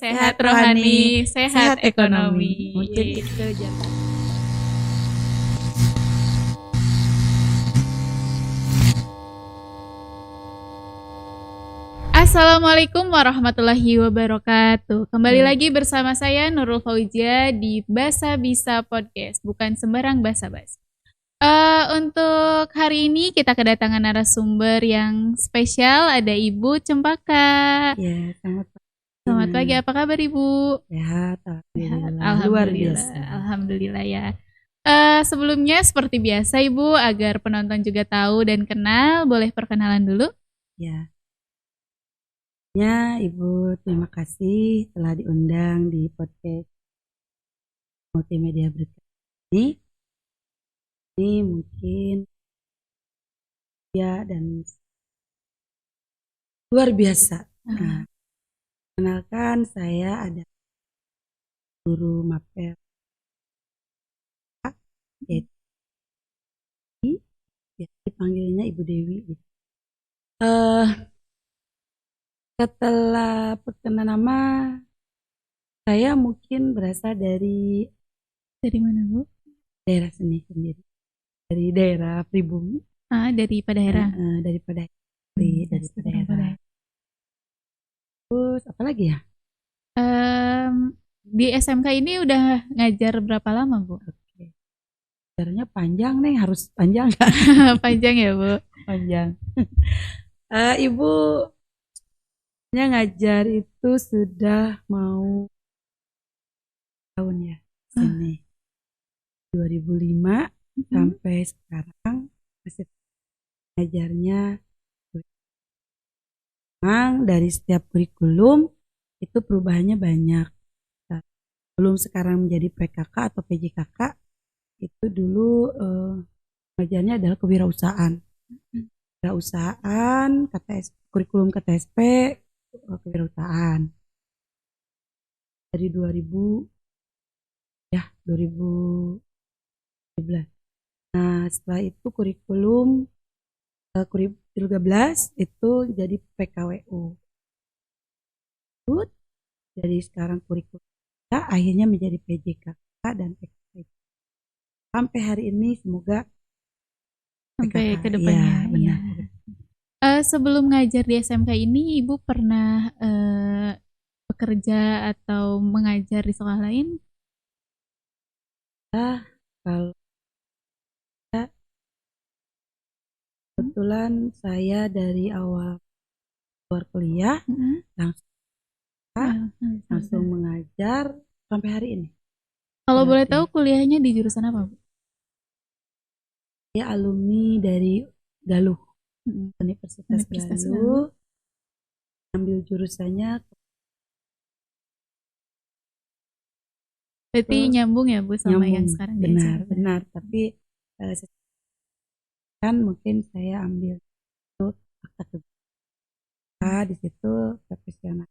sehat rohani, sehat ekonomi. Mungkin itu aja. Assalamualaikum warahmatullahi wabarakatuh. Kembali lagi bersama saya Nurul Fauzia di Basa Bisa Podcast, bukan sembarang basa-basi. Untuk hari ini kita kedatangan narasumber yang spesial, ada Ibu Cempaka. Ya, Selamat pagi, apa kabar Ibu? Sehat, Alhamdulillah. Luar biasa. Alhamdulillah ya. Sebelumnya seperti biasa Ibu, agar penonton juga tahu dan kenal, boleh perkenalan dulu? Ya. Ya, Ibu, terima kasih telah diundang di podcast Multimedia Berita ini. Ini mungkin ya dan luar biasa. Nah, kenalkan saya ada guru mapel, yaitu dipanggilnya Ibu Dewi. Setelah perkenalan nama, saya mungkin berasal dari mana Bu? daerah seni sendiri, dari daerah Pribumi. Dari Padaherang. Dari Padaherang. Terus apa lagi ya? Di SMK ini udah ngajar berapa lama Bu? Oke. Ngajarnya panjang nih, harus panjang kan? Panjang ya Bu? Panjang. Ibu ngajar itu sudah mau tahun ya sini 2005 sampai sekarang masih ngajarnya. Memang dari setiap kurikulum itu perubahannya banyak. Belum sekarang menjadi PKK atau PJKK, itu dulu ngajarnya adalah kewirausahaan. Kewirausahaan, kurikulum KTSP, kewirausahaan. Dari 2013. Nah, setelah itu kurikulum 2013 itu jadi PKWU. Jadi sekarang kurikulum akhirnya menjadi PJKK dan PKK. Sampai hari ini semoga sampai ke depannya. Ya, benar. Sebelum ngajar di SMK ini, Ibu pernah bekerja atau mengajar di sekolah lain? Kalau kebetulan saya dari awal keluar kuliah langsung mengajar sampai hari ini. Kalau boleh tahu kuliahnya di jurusan apa Bu? Saya alumni dari Galuh, Universitas Galuh. Ambil jurusannya. Berarti nyambung ya Bu sama yang sekarang diajar? Benar. Tapi kan mungkin saya ambil itu akta di situ profesional.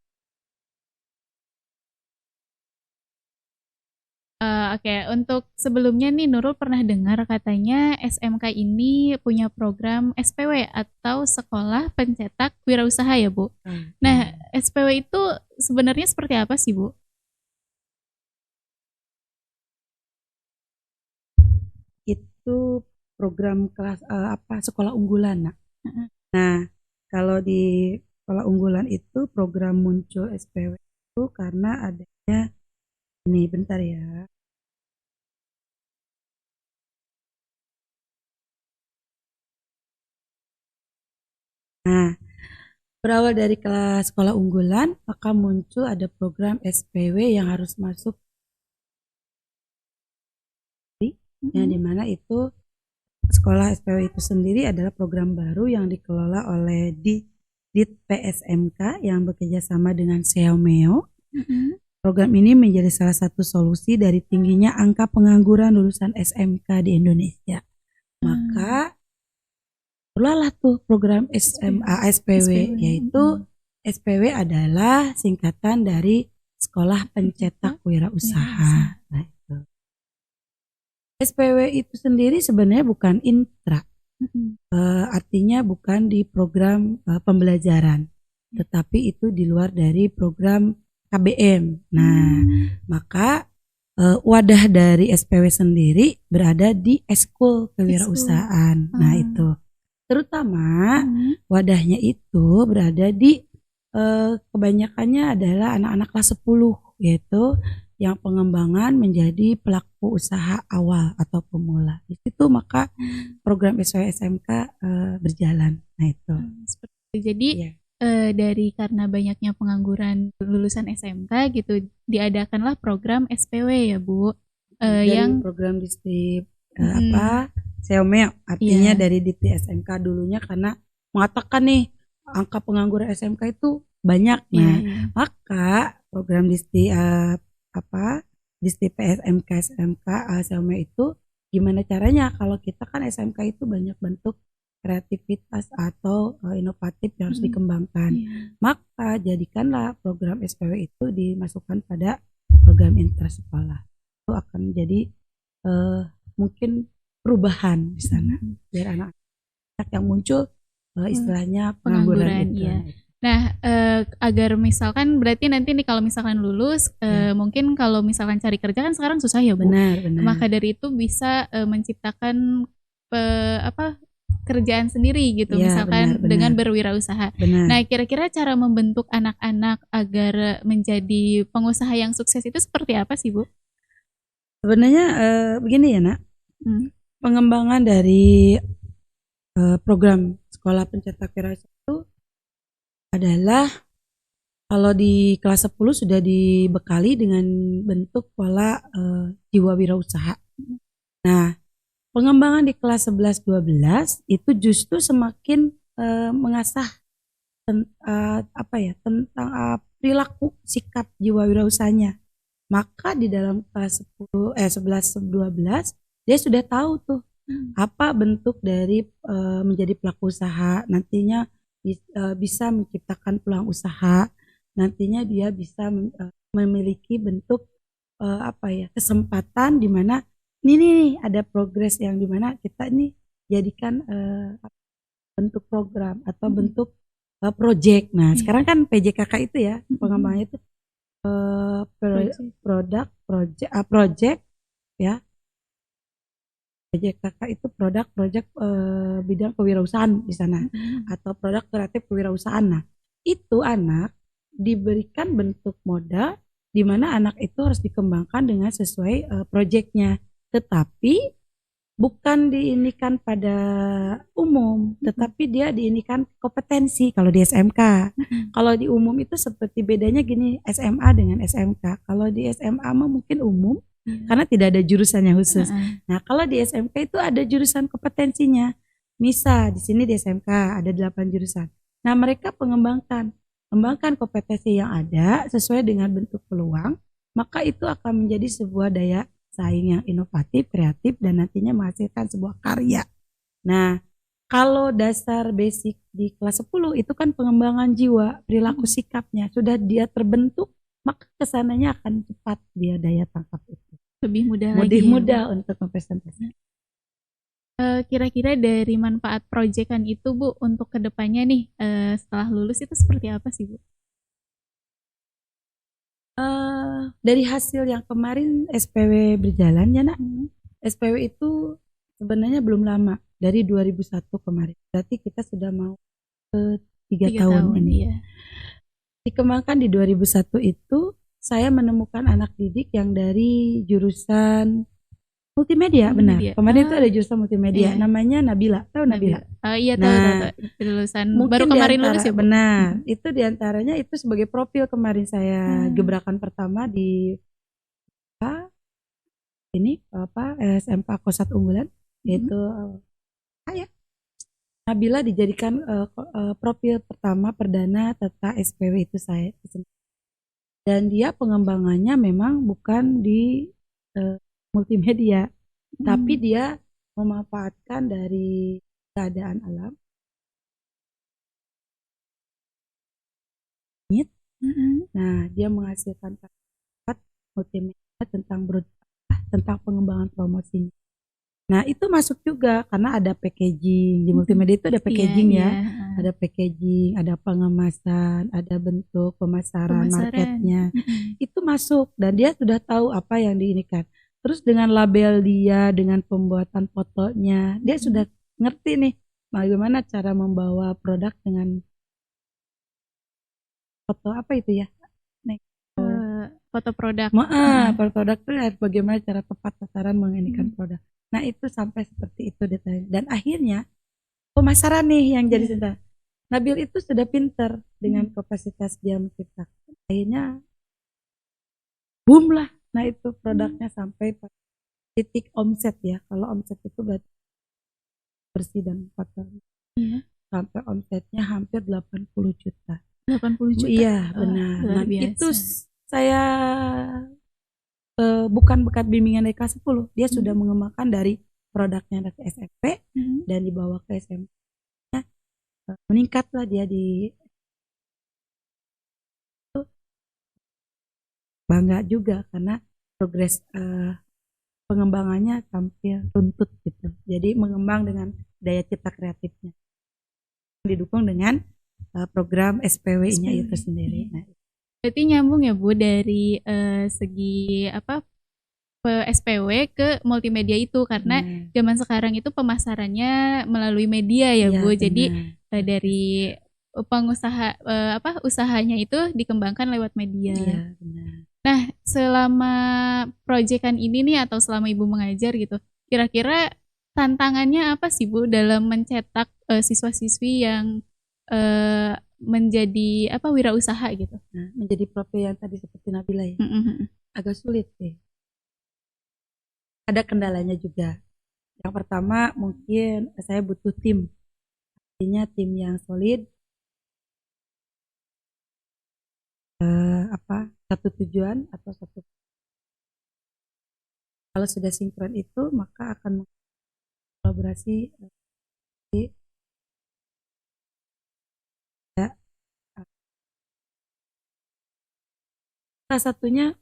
Oke, untuk sebelumnya nih Nurul pernah dengar katanya SMK ini punya program SPW atau Sekolah Pencetak Wirausaha ya Bu? Nah, SPW itu sebenarnya seperti apa sih Bu? Itu program kelas sekolah unggulan. Nah, kalau di sekolah unggulan itu program muncul SPW itu karena adanya ini, bentar ya. Nah, berawal dari kelas sekolah unggulan, maka muncul ada program SPW yang harus masuk, yang dimana itu sekolah SPW itu sendiri adalah program baru yang dikelola oleh Dit PSMK yang bekerja sama dengan Seomeo. Program ini menjadi salah satu solusi dari tingginya angka pengangguran lulusan SMK di Indonesia. Maka keluarlah tuh program SPW, yaitu SPW adalah singkatan dari Sekolah Pencetak Wirausaha. Nah, itu. SPW itu sendiri sebenarnya bukan intra, artinya bukan di program pembelajaran, tetapi itu di luar dari program KBM. Nah, maka wadah dari SPW sendiri berada di Eskul Kewirausahaan. Nah, itu. Terutama wadahnya itu berada di kebanyakannya adalah anak-anak kelas 10, yaitu yang pengembangan menjadi pelaku usaha awal atau pemula. Di situ maka program SPW SMK berjalan. Nah, itu. Seperti itu. Jadi dari karena banyaknya pengangguran lulusan SMK gitu, diadakanlah program SPW ya Bu. Yang program distrik Seomeo, artinya dari Ditpi SMK dulunya, karena mengatakan nih angka pengangguran SMK itu banyak. Nah, maka program distrik distrik PSMK SMK Seomeo itu gimana caranya kalau kita kan SMK itu banyak bentuk kreativitas atau inovatif yang harus dikembangkan. Maka jadikanlah program SPW itu dimasukkan pada program intersekolah. Itu akan menjadi mungkin perubahan di sana biar anak-anak yang muncul istilahnya pengangguran itu. Ya. Nah, agar misalkan berarti nanti nih kalau misalkan lulus, mungkin kalau misalkan cari kerja kan sekarang susah ya Bu. Benar. Maka dari itu bisa menciptakan kerjaan sendiri gitu, misalkan dengan berwirausaha. Nah, kira-kira cara membentuk anak-anak agar menjadi pengusaha yang sukses itu seperti apa sih Bu? Sebenarnya begini ya Nak, pengembangan dari program sekolah pencetak wirausaha itu adalah kalau di kelas 10 sudah dibekali dengan bentuk pola jiwa wirausaha. Nah, pengembangan di kelas 11-12 itu justru semakin mengasah tentang perilaku sikap jiwa wirausahanya. Maka di dalam kelas 11-12 dia sudah tahu tuh apa bentuk dari menjadi pelaku usaha, nantinya bisa menciptakan peluang usaha, nantinya dia bisa memiliki bentuk kesempatan di mana ini ada progres yang di mana kita ini jadikan bentuk program atau bentuk project. Nah, sekarang kan PJKK itu ya pengembangannya itu project ya. PJKK itu project bidang kewirausahaan di sana atau produk kreatif kewirausahaan. Nah, itu anak diberikan bentuk modal di mana anak itu harus dikembangkan dengan sesuai projectnya, tetapi bukan diinikan pada umum, tetapi dia diinikan kompetensi kalau di SMK. Kalau di umum itu seperti bedanya gini, SMA dengan SMK. Kalau di SMA mah mungkin umum karena tidak ada jurusannya khusus. Nah, kalau di SMK itu ada jurusan kompetensinya. Misal di sini di SMK ada 8 jurusan. Nah, mereka mengembangkan kompetensi yang ada sesuai dengan bentuk peluang, maka itu akan menjadi sebuah daya saing yang inovatif, kreatif, dan nantinya menghasilkan sebuah karya. Nah, kalau dasar basic di kelas 10 itu kan pengembangan jiwa, perilaku sikapnya sudah dia terbentuk, maka kesananya akan cepat dia daya tangkap itu. Lebih mudah untuk mempresentasikan. Kira-kira dari manfaat proyekan itu Bu untuk kedepannya nih setelah lulus itu seperti apa sih Bu? Dari hasil yang kemarin SPW berjalan ya Nak, SPW itu sebenarnya belum lama, dari 2001 kemarin, berarti kita sudah mau ke 3 tahun ini ya. Dikembangkan di 2001 itu saya menemukan anak didik yang dari jurusan multimedia. Benar. Kemarin itu ada jurusan multimedia, namanya Nabila. Tahu Nabila? Iya tahu. Lulusan baru kemarin lulus ya Bu? Benar. Itu diantaranya itu sebagai profil kemarin saya gebrakan pertama di SMK Kosat Unggulan, yaitu Nabila dijadikan profil pertama perdana tentang SPW itu saya. Dan dia pengembangannya memang bukan di multimedia, tapi dia memanfaatkan dari keadaan alam. Nah, dia menghasilkan multimedia tentang pengembangan promosinya. Nah itu masuk juga karena ada packaging di multimedia itu ada packaging Iya, ya, iya. ada packaging, ada pengemasan, ada bentuk pemasaran Pemasaran. marketnya, itu masuk dan dia sudah tahu apa yang diinikan. Terus dengan label dia, dengan pembuatan fotonya, dia sudah ngerti nih bagaimana cara membawa produk dengan foto apa itu ya? Nih, Foto produk. produk itu harus bagaimana cara tepat sasaran menginikan produk. Nah itu sampai seperti itu detail. Dan akhirnya pemasaran nih yang jadi cerita. Nabil itu sudah pinter dengan kapasitas dia menciptakan. Akhirnya boom lah. Nah itu produknya sampai titik omset ya. Kalau omset itu berarti bersih dan kotor. Iya. Sampai omsetnya hampir 80 juta. 80 juta. Iya benar. Luar Nah itu biasa. saya bukan bekat bimbingan dari kelas 10. Dia sudah mengembangkan dari produknya dari SMP dan dibawa ke SMP. Meningkatlah dia di bangga juga karena progres pengembangannya tampil runtut gitu. Jadi mengembang dengan daya cipta kreatifnya. Didukung dengan program SPW-nya itu sendiri. Nah, berarti nyambung ya Bu dari segi apa SPW ke multimedia itu karena zaman sekarang itu pemasarannya melalui media ya Bu. Jadi dari pengusaha usahanya itu dikembangkan lewat media. Iya, benar. Nah, selama proyekan ini nih atau selama Ibu mengajar gitu, kira-kira tantangannya apa sih Bu dalam mencetak siswa-siswi yang menjadi wirausaha gitu? Nah, menjadi profe yang tadi seperti Nabila ya, agak sulit sih. Ada kendalanya juga. Yang pertama mungkin saya butuh tim, artinya tim yang solid, satu tujuan atau satu. Kalau sudah sinkron itu maka akan kolaborasi ya. Salah satunya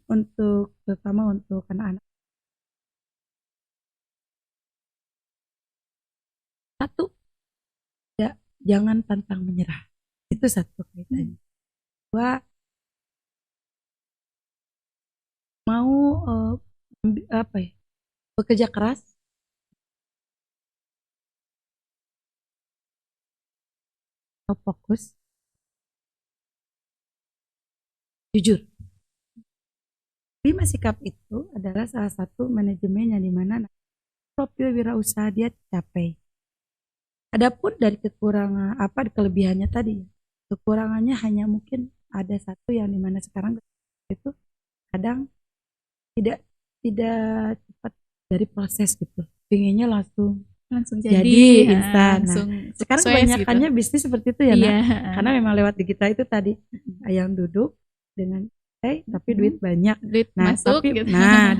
untuk terutama untuk anak-anak. Satu, ya, jangan pantang menyerah. Itu satu kaitannya. Dua, mau bekerja keras, fokus, jujur. 5 sikap itu adalah salah satu manajemen yang dimana profil wirausaha dia capai. Adapun dari kekurangan kelebihannya tadi, kekurangannya hanya mungkin ada satu yang dimana sekarang itu kadang tidak cepat dari proses gitu. Pengennya langsung jadi instan. Nah, sekarang kebanyakannya gitu. Bisnis seperti itu ya, iya. Karena memang lewat digital itu tadi yang duduk dengan tapi duit banyak. Duit masuk gitu.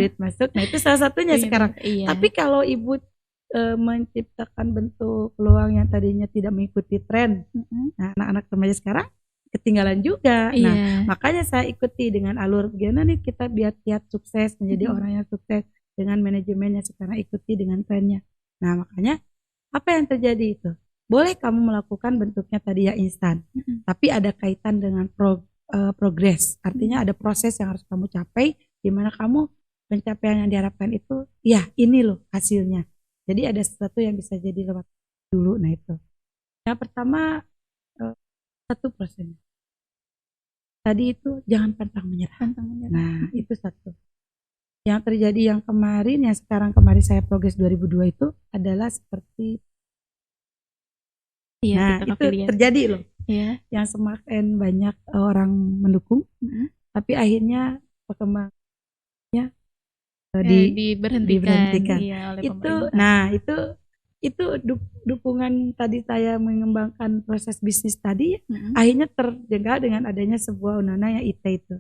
Duit masuk. Nah, itu salah satunya sekarang. Iya. Tapi kalau Ibu menciptakan bentuk peluang yang tadinya tidak mengikuti tren. Nah, anak-anak remaja sekarang ketinggalan juga. Iya. Nah, makanya saya ikuti dengan alur gimana nih kita biar kiat sukses menjadi orang yang sukses dengan manajemennya sekarang ikuti dengan trennya. Nah, makanya apa yang terjadi itu? Boleh kamu melakukan bentuknya tadi ya instan, tapi ada kaitan dengan progres. Artinya ada proses yang harus kamu capai di mana kamu pencapaian yang diharapkan itu ya ini loh hasilnya. Jadi ada sesuatu yang bisa jadi lewat dulu. Nah, itu. Yang pertama 1%. Tadi itu jangan pantang menyerah. Nah, itu satu. Yang terjadi yang kemarin, yang kemarin saya progres 2002 itu adalah seperti nah itu terjadi loh. Yeah. Yang semakin banyak orang mendukung, tapi akhirnya perkembangannya diberhentikan. Iya, oleh itu pemerintah. Nah, itu dukungan tadi saya mengembangkan proses bisnis tadi akhirnya terjengkel dengan adanya sebuah undang-undang yang IT itu.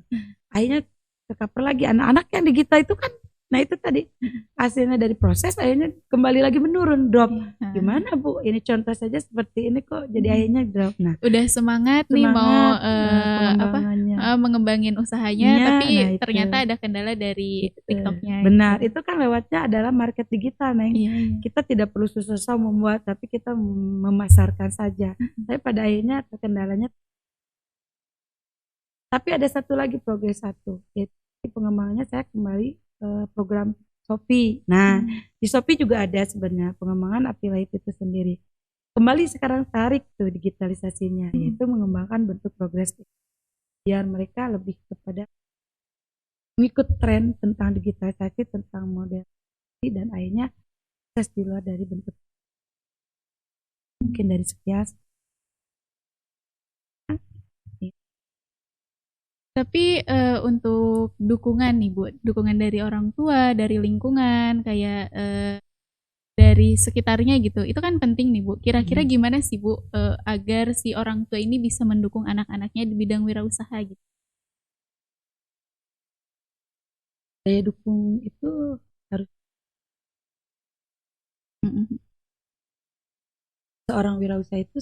Akhirnya tercover lagi anak-anak yang di kita itu kan Nah itu tadi hasilnya dari proses akhirnya kembali lagi menurun, drop. Gimana Bu? Ini contoh saja seperti ini kok jadi akhirnya drop. Nah udah semangat nih mau pengembangannya. mengembangin usahanya, Iya, tapi nah itu. ternyata ada kendala dari TikToknya. Benar, gitu. itu kan lewatnya adalah market digital, Neng. Iya. Kita tidak perlu susah-susah membuat, tapi kita memasarkan saja. Tapi pada akhirnya kendalanya. Tapi ada satu lagi progres satu, yaitu pengembangannya saya kembali program Shopee. Nah, di Shopee juga ada sebenarnya pengembangan affiliate itu sendiri. Kembali sekarang tarik tuh digitalisasinya, yaitu mengembangkan bentuk progres biar mereka lebih kepada mengikut tren tentang digitalisasi, tentang model, dan akhirnya sukses di luar dari bentuk mungkin dari sekian. Tapi untuk dukungan nih Bu, dukungan dari orang tua, dari lingkungan, kayak dari sekitarnya gitu, itu kan penting nih Bu. Kira-kira gimana sih Bu agar si orang tua ini bisa mendukung anak-anaknya di bidang wirausaha gitu? Daya dukung itu harus seorang wirausaha itu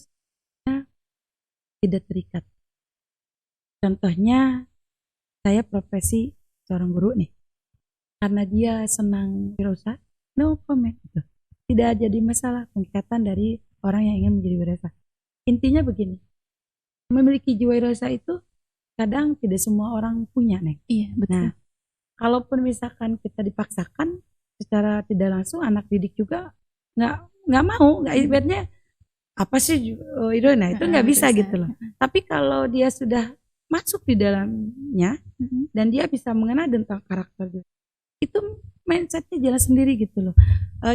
tidak terikat. Contohnya saya profesi seorang guru nih, karena dia senang wirausaha, no comment gitu. Tidak jadi masalah pengikatan dari orang yang ingin menjadi wirausaha. Intinya begini, memiliki jiwa wirausaha itu kadang tidak semua orang punya, Neng. Iya, betul. Nah, kalaupun misalkan kita dipaksakan secara tidak langsung, anak didik juga nggak mau, nggak ibaratnya apa sih itu, nah itu nggak bisa gitu loh. Tapi kalau dia sudah masuk di dalamnya dan dia bisa mengenal tentang karakter dia, itu mindsetnya jalan sendiri gitu loh.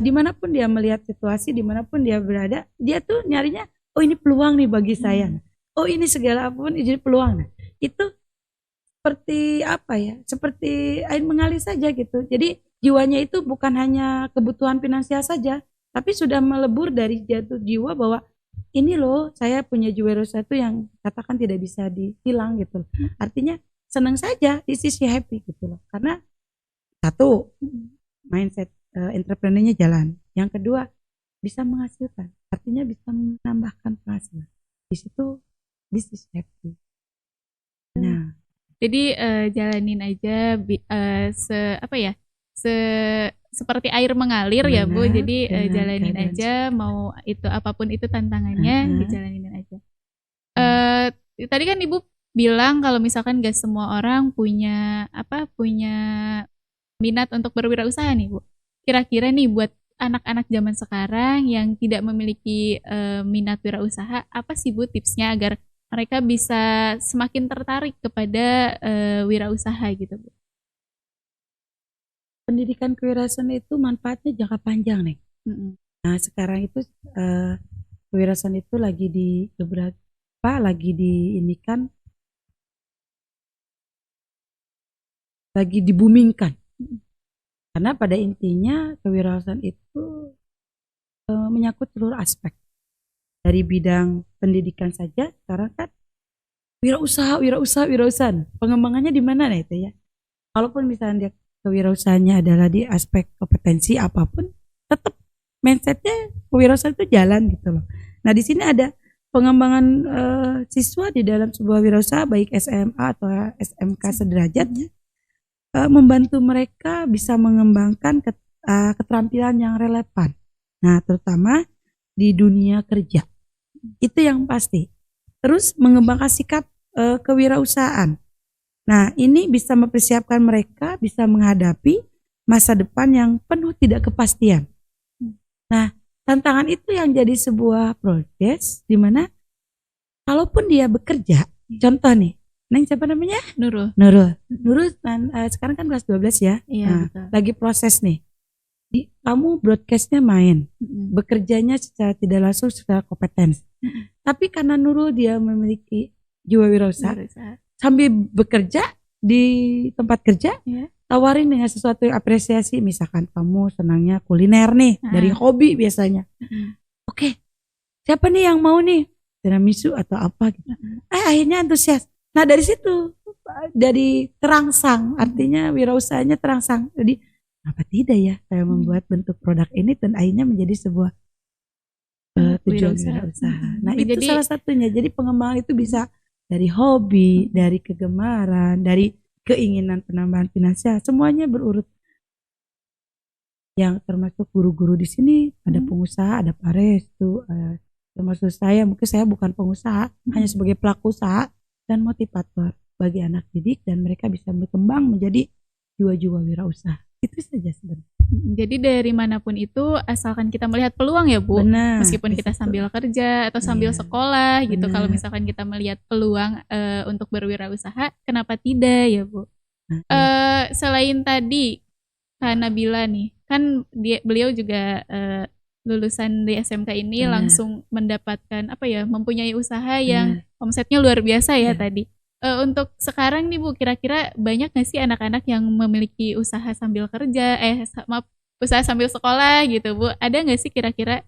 Dimanapun dia melihat situasi, dimanapun dia berada, dia tuh nyarinya, oh ini peluang nih bagi saya. Oh ini segala apapun ini peluang. Nah, itu seperti apa ya? Seperti air mengalir saja gitu. Jadi jiwanya itu bukan hanya kebutuhan finansial saja, tapi sudah melebur dari jatuh jiwa bahwa ini loh saya punya jiwa wirausaha itu yang katakan tidak bisa dihilang gitu. Artinya senang saja, this is happy gitu loh. Karena satu, mindset entrepreneurnya jalan. Yang kedua, bisa menghasilkan. Artinya bisa menambahkan penghasilan. Di situ this is happy. Nah, jadi jalanin aja seperti air mengalir. Benar, ya Bu. Jadi jalanin aja, mau itu apapun itu tantangannya, dijalanin aja. Tadi kan Ibu bilang kalau misalkan gak semua orang punya minat untuk berwirausaha nih Bu. Kira-kira nih buat anak-anak zaman sekarang yang tidak memiliki minat wirausaha, apa sih Bu tipsnya agar mereka bisa semakin tertarik kepada wirausaha gitu Bu? Pendidikan kewirausahaan itu manfaatnya jangka panjang nih. Nah sekarang itu kewirausahaan itu lagi di beberapa lagi dibumingkan. Karena pada intinya kewirausahaan itu menyangkut seluruh aspek. Dari bidang pendidikan saja, sekarang kan wirausaha. Pengembangannya di mana nih itu ya? Kalaupun misalnya dia kewirausahaannya adalah di aspek kompetensi apapun, tetap mindsetnya kewirausahaan itu jalan gitu loh. Nah di sini ada pengembangan siswa di dalam sebuah wirausaha baik SMA atau SMK sederajatnya, membantu mereka bisa mengembangkan keterampilan yang relevan. Nah terutama di dunia kerja, itu yang pasti. Terus mengembangkan sikap kewirausahaan. Nah, ini bisa mempersiapkan mereka bisa menghadapi masa depan yang penuh tidak kepastian. Nah, tantangan itu yang jadi sebuah proses di mana kalaupun dia bekerja, contoh nih, Neng siapa namanya? Nurul. Sekarang kan kelas 12 ya. Iya, nah, lagi proses nih. Kamu broadcastnya main, bekerjanya secara tidak langsung secara kompetensi. Tapi karena Nurul dia memiliki jiwa wirausaha, sambil bekerja di tempat kerja, tawarin dengan sesuatu yang apresiasi. Misalkan kamu senangnya kuliner nih, dari hobi biasanya. Oke, siapa nih yang mau nih tiramisu atau apa gitu. Akhirnya antusias. Nah dari situ, dari terangsang, artinya wirausahanya terangsang. Jadi apa tidak ya saya membuat bentuk produk ini dan akhirnya menjadi sebuah tujuan wirausaha. Nah itu Jadi salah satunya. Jadi pengembangan itu bisa dari hobi, dari kegemaran, dari keinginan penambahan finansial, semuanya berurut. Yang termasuk guru-guru di sini ada pengusaha, ada Pak Restu, termasuk saya. Mungkin saya bukan pengusaha, hanya sebagai pelaku usaha dan motivator bagi anak didik dan mereka bisa berkembang menjadi jiwa-jiwa wirausaha. Itu saja sebenarnya. Jadi dari manapun itu asalkan kita melihat peluang ya Bu. Benar, meskipun kita sambil kerja atau sambil sekolah gitu. benar. Kalau misalkan kita melihat peluang untuk berwirausaha, kenapa tidak ya Bu? Selain tadi Kak Nabila nih, kan beliau juga lulusan di SMK ini langsung mendapatkan mempunyai usaha yang omsetnya luar biasa ya tadi. Untuk sekarang nih Bu, kira-kira banyak nggak sih anak-anak yang memiliki usaha sambil kerja, usaha sambil sekolah gitu Bu? Ada nggak sih kira-kira?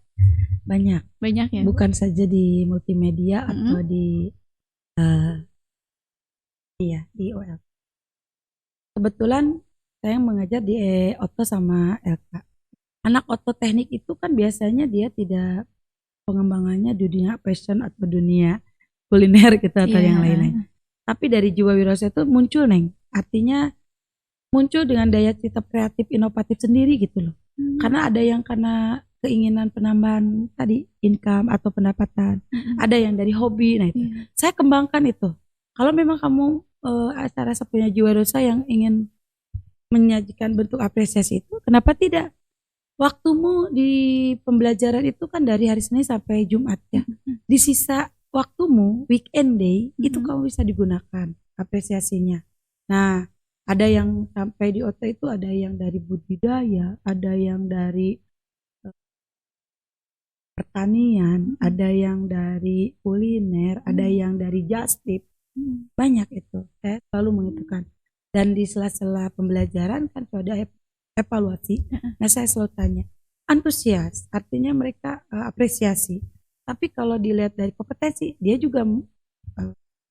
Banyak ya. Bukan saja di multimedia atau di di OL. Kebetulan saya mengajar di Oto sama LK. Anak Oto teknik itu kan biasanya dia tidak pengembangannya di dunia fashion atau dunia kuliner gitu atau yang lain-lain. Tapi dari jiwa wirausaha itu muncul Neng. Artinya muncul dengan daya cita kreatif inovatif sendiri gitu loh. Karena ada yang karena keinginan penambahan tadi income atau pendapatan, ada yang dari hobi. Nah itu saya kembangkan itu. Kalau memang kamu rasa punya jiwa wirausaha yang ingin menyajikan bentuk apresiasi itu, kenapa tidak? Waktumu di pembelajaran itu kan dari hari Senin sampai Jumat ya. Di sisa waktumu weekend day itu kamu bisa digunakan apresiasinya. Nah, ada yang sampai di OT itu ada yang dari budidaya, ada yang dari pertanian, ada yang dari kuliner, ada yang dari just tip. Banyak itu. Saya selalu mengitukan. Dan di sela-sela pembelajaran kan ada evaluasi. Nah saya selalu tanya, antusias artinya mereka apresiasi. Tapi kalau dilihat dari kompetensi, dia juga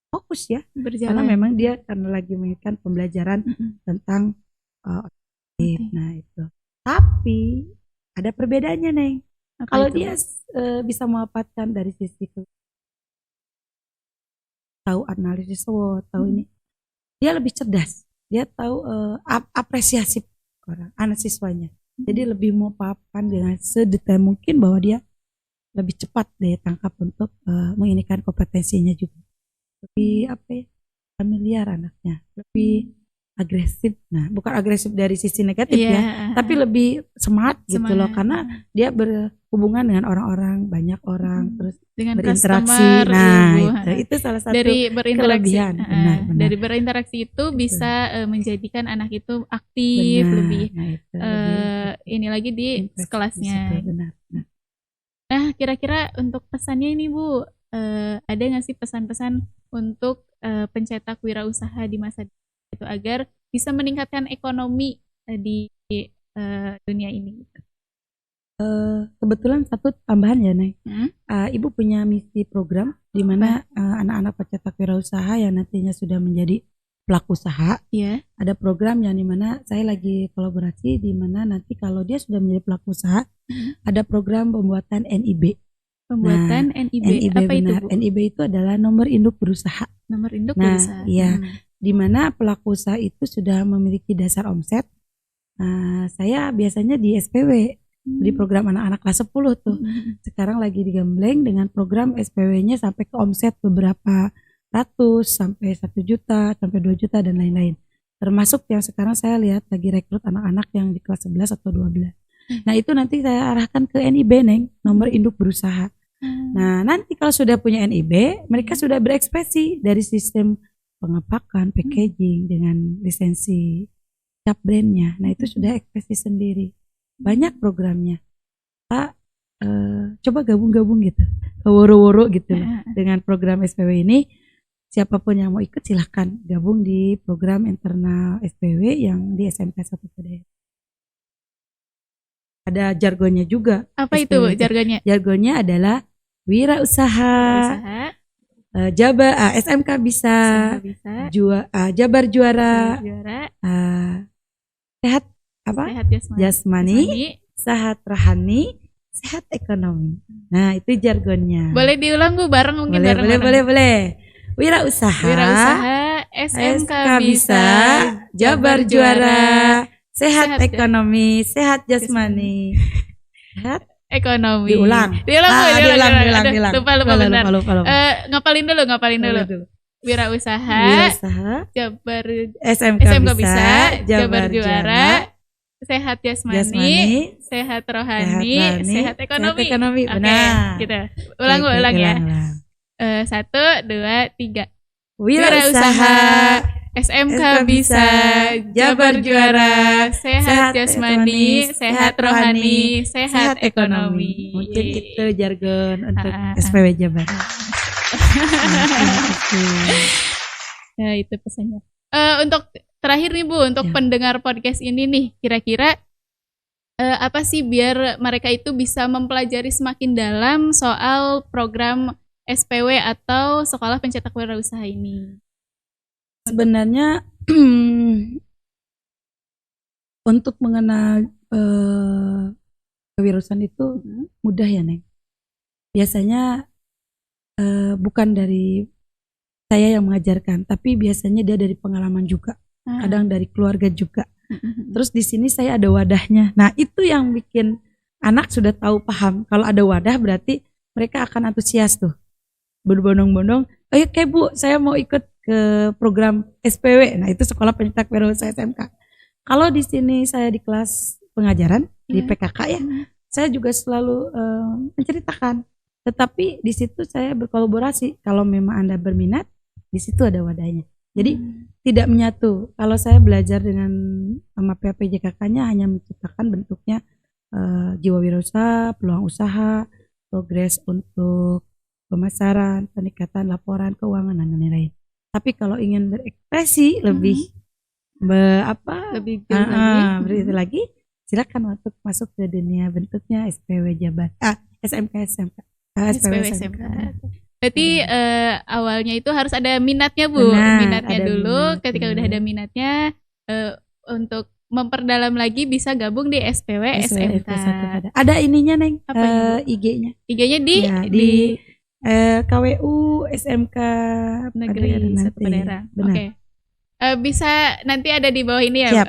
fokus ya. Berjalan. Karena memang dia karena lagi mengikuti pembelajaran tentang nah itu. Tapi ada perbedaannya Neng. Kalau dia bisa memanfaatkan dari sisi tahu analisis SWOT, tahu ini, dia lebih cerdas. Dia tahu apresiasi orang, anak siswanya. Jadi lebih mau papan dengan sedetail mungkin bahwa dia lebih cepat daya tangkap untuk menginikan kompetensinya juga. Lebih familiar anaknya, lebih agresif. Nah, bukan agresif dari sisi negatif ya, tapi lebih smart gitu loh, karena dia berhubungan dengan orang-orang, banyak orang, terus dengan berinteraksi. Nah, itu salah satu dari kelebihan. Benar. Dari berinteraksi itu bisa menjadikan anak itu aktif, lebih ini lagi di kelasnya. Benar. Nah, kira-kira untuk pesannya ini Bu, ada nggak sih pesan-pesan untuk pencetak wirausaha di masa itu agar bisa meningkatkan ekonomi di dunia ini? Kebetulan satu tambahan ya Neng, Ibu punya misi program di mana anak-anak pencetak wirausaha yang nantinya sudah menjadi pelaku usaha, ada program yang dimana saya lagi kolaborasi di mana nanti kalau dia sudah menjadi pelaku usaha, ada program pembuatan NIB. Pembuatan NIB apa benar. Itu Bu? NIB itu adalah nomor induk berusaha. Nomor induk berusaha. Iya. Di mana pelaku usaha itu sudah memiliki dasar omset. Saya biasanya di SPW, di program anak-anak kelas 10 tuh. Sekarang lagi digembleng dengan program SPW-nya sampai ke omset beberapa ratus, sampai 1 juta, sampai 2 juta dan lain-lain. Termasuk yang sekarang saya lihat lagi rekrut anak-anak yang di kelas 11 atau 12. Nah itu nanti saya arahkan ke NIB Neng, nomor induk berusaha. Nah nanti kalau sudah punya NIB, mereka sudah berekspresi dari sistem pengepakan, packaging dengan lisensi cap brandnya. Nah itu sudah ekspresi sendiri. Banyak programnya. Pak, coba gabung-gabung gitu, woro-woro gitu dengan program SPW ini. Siapapun yang mau ikut silahkan gabung di program internal SPW yang di SMK 1 Pedaya. Ada jargonnya juga. Apa SPW itu jargonnya? Jargonnya adalah wirausaha. SMK bisa, Jabar juara, sehat apa? Sehat Jasmani, sehat rohani, sehat ekonomi. Nah, itu jargonnya. Boleh diulang Bu bareng mungkin bareng. Boleh. Wirausaha SMK bisa, Jabar juara, sehat ekonomi, sehat jasmani. Sehat ekonomi. Diulang. Diulang. Lupa benar. Ngapalin dulu. Wirausaha Jabar SMK bisa, Jabar juara, sehat jasmani, sehat rohani, sehat ekonomi. Benar. Gitu. Ulang ya. 1, 2, 3. Wirausaha SMK bisa, Jabar juara, sehat jasmani, sehat rohani, sehat ekonomi. Mungkin itu jargon untuk SPW Jabar. Nah, itu pesannya. Untuk terakhir nih Bu, untuk pendengar podcast ini nih, kira-kira apa sih biar mereka itu bisa mempelajari semakin dalam soal program SPW atau Sekolah Pencetak Wirausaha ini? Sebenarnya untuk mengenal kewirausahaan itu mudah ya Neng. Biasanya bukan dari saya yang mengajarkan, tapi biasanya dia dari pengalaman juga, kadang dari keluarga juga. Terus di sini saya ada wadahnya. Nah itu yang bikin anak sudah tahu paham. Kalau ada wadah berarti mereka akan antusias tuh, berbondong-bondong. Ayo kayak Bu, saya mau ikut ke program SPW. Nah itu Sekolah Pencetak Wirausaha SMK. Kalau di sini saya di kelas pengajaran di PKK ya, saya juga selalu menceritakan. Tetapi di situ saya berkolaborasi. Kalau memang Anda berminat, di situ ada wadahnya. Jadi tidak menyatu. Kalau saya belajar dengan sama PAPJKK-nya hanya menciptakan bentuknya jiwa wirausaha, peluang usaha, progres untuk pemasaran, peningkatan laporan keuangan dan lain-lain. Tapi kalau ingin berekspresi lebih lebih lagi, silakan masuk ke dunia bentuknya SPW Jabar. SMK. SPW. Berarti awalnya itu harus ada minatnya Bu. Minatnya dulu. Ketika udah ada minatnya, untuk memperdalam lagi bisa gabung di SPW SMK. Ada ininya Neng, IG-nya. IG-nya di KWU SMK Negeri Satu Padang. Oke. Bisa nanti ada di bawah ini ya,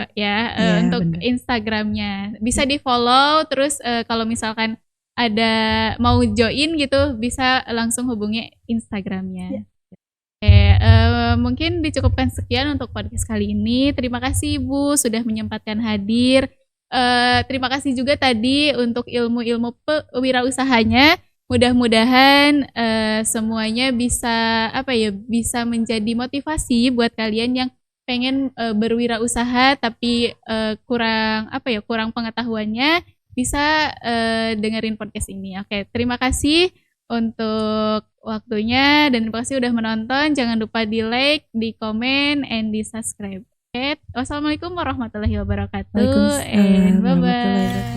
untuk bener. Instagramnya. Bisa di follow. Terus kalau misalkan ada mau join gitu, bisa langsung hubungi Instagramnya. Mungkin dicukupkan sekian untuk podcast kali ini. Terima kasih Bu sudah menyempatkan hadir. Terima kasih juga tadi untuk ilmu-ilmu wirausaha-nya. Mudah-mudahan semuanya bisa bisa menjadi motivasi buat kalian yang pengen berwirausaha tapi kurang pengetahuannya, bisa dengerin podcast ini. Oke, terima kasih untuk waktunya dan terima kasih udah menonton. Jangan lupa di like, di komen, and di subscribe. Oke, wassalamualaikum warahmatullahi wabarakatuh. And bye-bye.